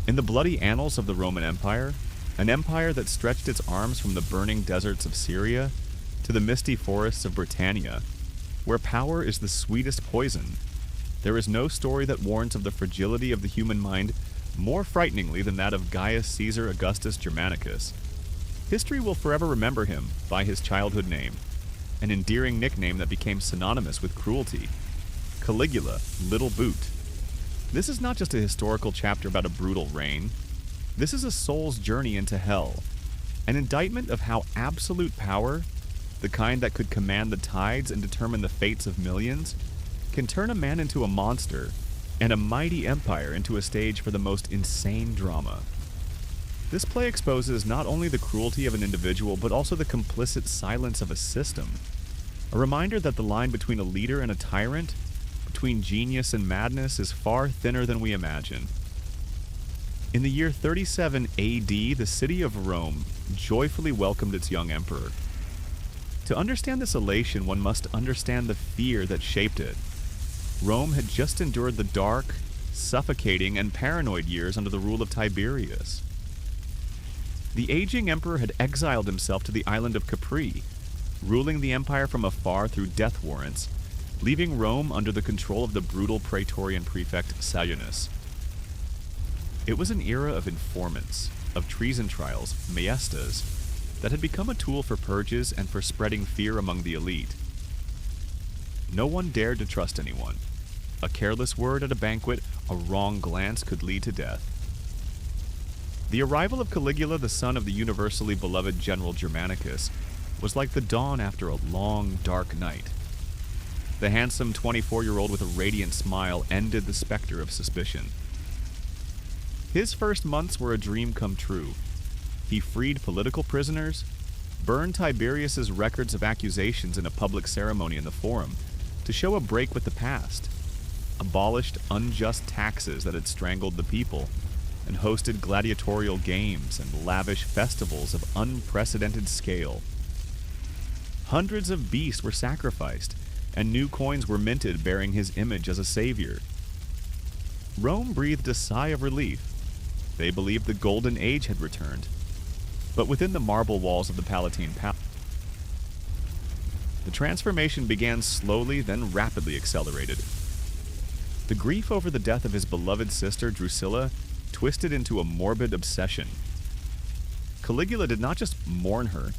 In the bloody annals of the Roman Empire, an empire that stretched its arms from the burning deserts of Syria to the misty forests of Britannia, where power is the sweetest poison, there is no story that warns of the fragility of the human mind more frighteningly than that of Gaius Caesar Augustus Germanicus. History will forever remember him by his childhood name, an endearing nickname that became synonymous with cruelty: Caligula, Little Boot. This is not just a historical chapter about a brutal reign. This is a soul's journey into hell, an indictment of how absolute power, the kind that could command the tides and determine the fates of millions, can turn a man into a monster and a mighty empire into a stage for the most insane drama. This play exposes not only the cruelty of an individual, but also the complicit silence of a system. A reminder that the line between a leader and a tyrant, between genius and madness, is far thinner than we imagine. In the year 37 AD, the city of Rome joyfully welcomed its young emperor. To understand this elation, one must understand the fear that shaped it. Rome had just endured the dark, suffocating, and paranoid years under the rule of Tiberius. The aging emperor had exiled himself to the island of Capri, ruling the empire from afar through death warrants, leaving Rome under the control of the brutal Praetorian prefect Seashells. It was an era of informants, of treason trials, maestas, that had become a tool for purges and for spreading fear among the elite. No one dared to trust anyone. A careless word at a banquet, a wrong glance could lead to death. The arrival of Caligula, the son of the universally beloved general Germanicus, was like the dawn after a long, dark night. The handsome 24-year-old with a radiant smile ended the specter of suspicion. His first months were a dream come true. He freed political prisoners, burned Tiberius's records of accusations in a public ceremony in the Forum to show a break with the past, abolished unjust taxes that had strangled the people, and hosted gladiatorial games and lavish festivals of unprecedented scale. Hundreds of beasts were sacrificed, and new coins were minted bearing his image as a savior. Rome breathed a sigh of relief. They believed the Golden Age had returned. But within the marble walls of the Palatine Palace, the transformation began slowly, then rapidly accelerated. The grief over the death of his beloved sister Drusilla twisted into a morbid obsession. Caligula did not just mourn her,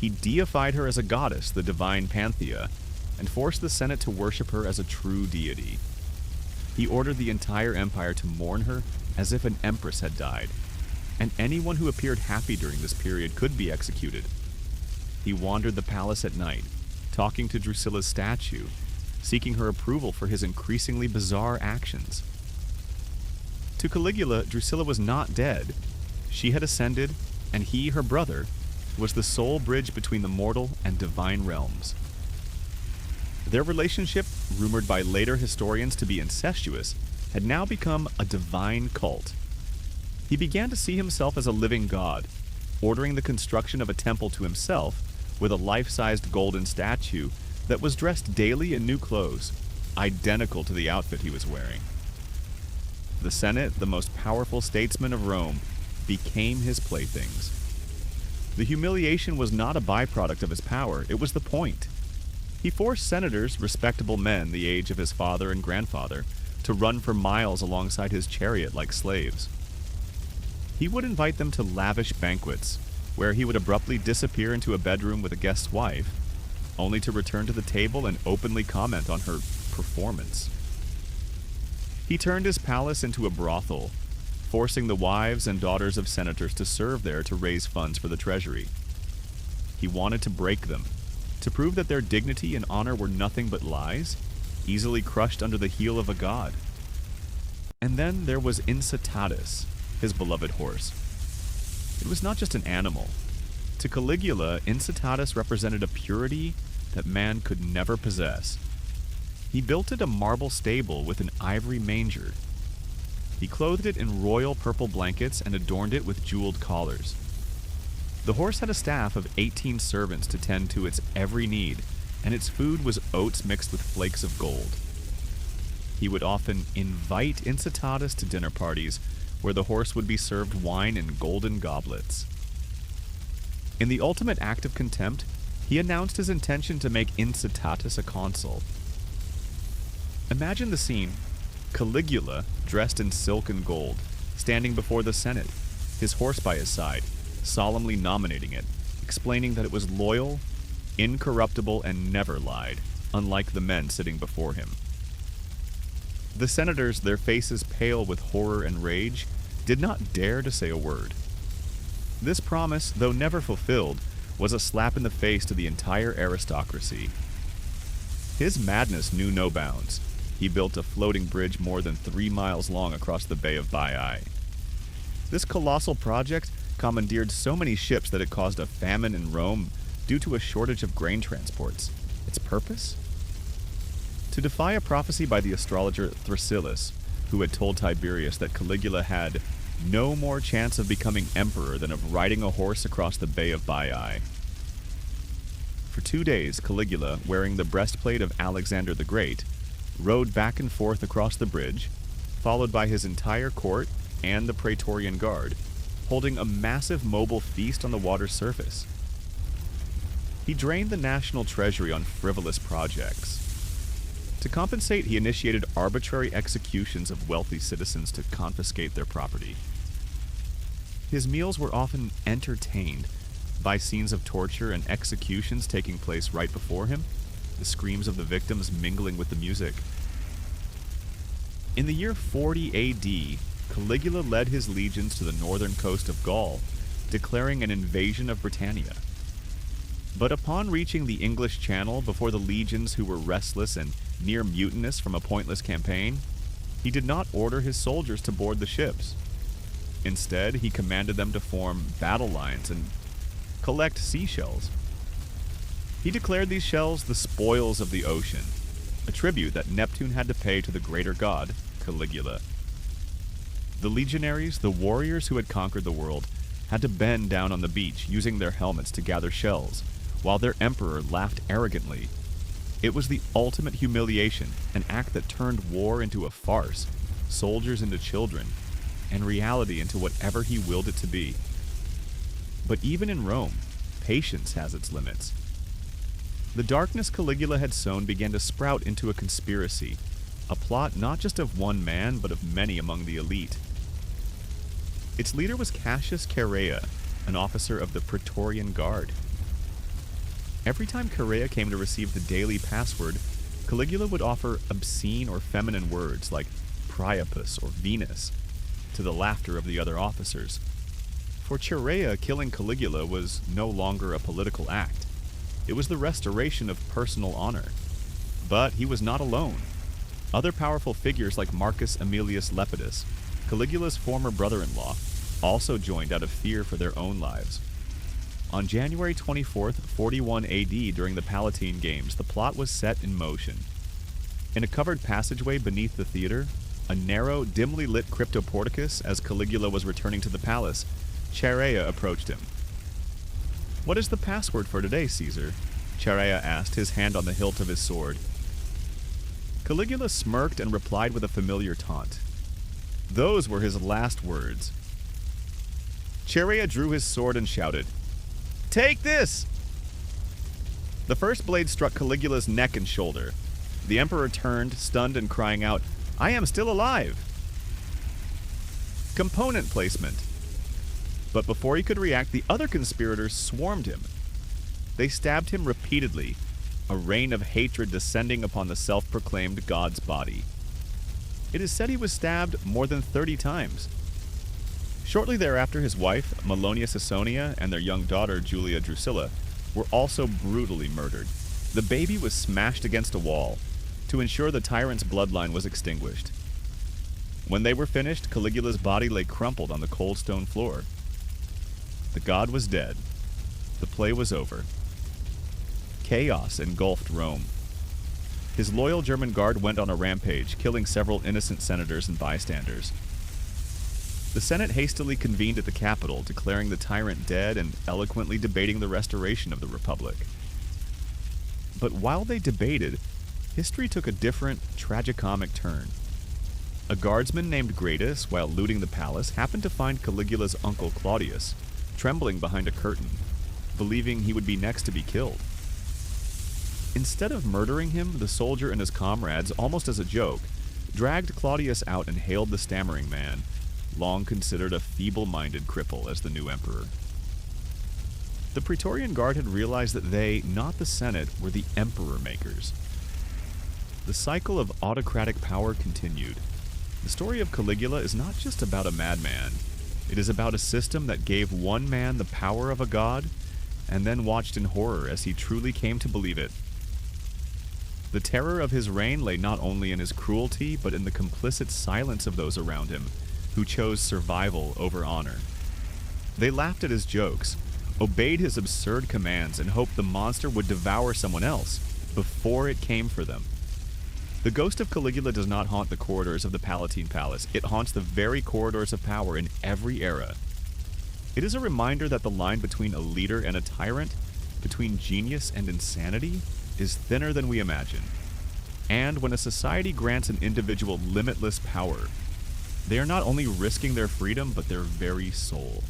he deified her as a goddess, the divine Panthea, and forced the Senate to worship her as a true deity. He ordered the entire empire to mourn her as if an empress had died, and anyone who appeared happy during this period could be executed. He wandered the palace at night, talking to Drusilla's statue, seeking her approval for his increasingly bizarre actions. To Caligula, Drusilla was not dead. She had ascended, and he, her brother, was the sole bridge between the mortal and divine realms. Their relationship, rumored by later historians to be incestuous, had now become a divine cult. He began to see himself as a living god, ordering the construction of a temple to himself with a life-sized golden statue that was dressed daily in new clothes, identical to the outfit he was wearing. The Senate, the most powerful statesmen of Rome, became his playthings. The humiliation was not a byproduct of his power, it was the point. He forced senators, respectable men the age of his father and grandfather, to run for miles alongside his chariot like slaves. He would invite them to lavish banquets, where he would abruptly disappear into a bedroom with a guest's wife, only to return to the table and openly comment on her performance. He turned his palace into a brothel, forcing the wives and daughters of senators to serve there to raise funds for the treasury. He wanted to break them, to prove that their dignity and honor were nothing but lies, easily crushed under the heel of a god. And then there was Incitatus, his beloved horse. It was not just an animal. To Caligula, Incitatus represented a purity that man could never possess. He built it a marble stable with an ivory manger. He clothed it in royal purple blankets and adorned it with jeweled collars. The horse had a staff of 18 servants to tend to its every need, and its food was oats mixed with flakes of gold. He would often invite Incitatus to dinner parties where the horse would be served wine in golden goblets. In the ultimate act of contempt, he announced his intention to make Incitatus a consul. Imagine the scene: Caligula, dressed in silk and gold, standing before the Senate, his horse by his side, solemnly nominating it, explaining that it was loyal, incorruptible, and never lied, unlike the men sitting before him. The senators, their faces pale with horror and rage, did not dare to say a word. This promise, though never fulfilled, was a slap in the face to the entire aristocracy. His madness knew no bounds. He built a floating bridge more than 3 miles long across the Bay of Baiae. This colossal project commandeered so many ships that it caused a famine in Rome due to a shortage of grain transports. Its purpose? To defy a prophecy by the astrologer Drusilla, who had told Tiberius that Caligula had no more chance of becoming emperor than of riding a horse across the Bay of Baiae. For 2 days, Caligula, wearing the breastplate of Alexander the Great, rode back and forth across the bridge, followed by his entire court and the Praetorian Guard, holding a massive mobile feast on the water's surface. He drained the national treasury on frivolous projects. To compensate, he initiated arbitrary executions of wealthy citizens to confiscate their property. His meals were often entertained by scenes of torture and executions taking place right before him, the screams of the victims mingling with the music. In the year 40 AD, Caligula led his legions to the northern coast of Gaul, declaring an invasion of Britannia. But upon reaching the English Channel before the legions who were restless and near mutinous from a pointless campaign, he did not order his soldiers to board the ships. Instead, he commanded them to form battle lines and collect seashells. He declared these shells the spoils of the ocean, a tribute that Neptune had to pay to the greater god, Caligula. The legionaries, the warriors who had conquered the world, had to bend down on the beach using their helmets to gather shells, while their emperor laughed arrogantly. It was the ultimate humiliation, an act that turned war into a farce, soldiers into children, and reality into whatever he willed it to be. But even in Rome, patience has its limits. The darkness Caligula had sown began to sprout into a conspiracy, a plot not just of one man, but of many among the elite. Its leader was Cassius Chaerea, an officer of the Praetorian Guard. Every time Chaerea came to receive the daily password, Caligula would offer obscene or feminine words like Priapus or Venus, to the laughter of the other officers. For Chaerea, killing Caligula was no longer a political act. It was the restoration of personal honor. But he was not alone. Other powerful figures like Marcus Aemilius Lepidus, Caligula's former brother-in-law, also joined out of fear for their own lives. On January 24th, 41 AD, during the Palatine Games, the plot was set in motion. In a covered passageway beneath the theater, a narrow, dimly lit cryptoporticus, as Caligula was returning to the palace, Chaerea approached him. "What is the password for today, Caesar?" Chaerea asked, his hand on the hilt of his sword. Caligula smirked and replied with a familiar taunt. Those were his last words. Chaerea drew his sword and shouted, "Take this!" The first blade struck Caligula's neck and shoulder. The emperor turned, stunned and crying out, "I am still alive!" Component placement. But before he could react, the other conspirators swarmed him. They stabbed him repeatedly, a rain of hatred descending upon the self-proclaimed god's body. It is said he was stabbed more than 30 times. Shortly thereafter, his wife, Melonia Caesonia, and their young daughter, Julia Drusilla, were also brutally murdered. The baby was smashed against a wall to ensure the tyrant's bloodline was extinguished. When they were finished, Caligula's body lay crumpled on the cold stone floor. The god was dead. The play was over. Chaos engulfed Rome. His loyal German guard went on a rampage, killing several innocent senators and bystanders. The Senate hastily convened at the Capitol, declaring the tyrant dead and eloquently debating the restoration of the Republic. But while they debated, history took a different, tragicomic turn. A guardsman named Gratus, while looting the palace, happened to find Caligula's uncle Claudius, trembling behind a curtain, believing he would be next to be killed. Instead of murdering him, the soldier and his comrades, almost as a joke, dragged Claudius out and hailed the stammering man, long considered a feeble-minded cripple, as the new emperor. The Praetorian Guard had realized that they, not the Senate, were the emperor makers. The cycle of autocratic power continued. The story of Caligula is not just about a madman. It is about a system that gave one man the power of a god, and then watched in horror as he truly came to believe it. The terror of his reign lay not only in his cruelty, but in the complicit silence of those around him, who chose survival over honor. They laughed at his jokes, obeyed his absurd commands, and hoped the monster would devour someone else before it came for them. The ghost of Caligula does not haunt the corridors of the Palatine Palace. It haunts the very corridors of power in every era. It is a reminder that the line between a leader and a tyrant, between genius and insanity, is thinner than we imagine. And when a society grants an individual limitless power, they are not only risking their freedom, but their very soul.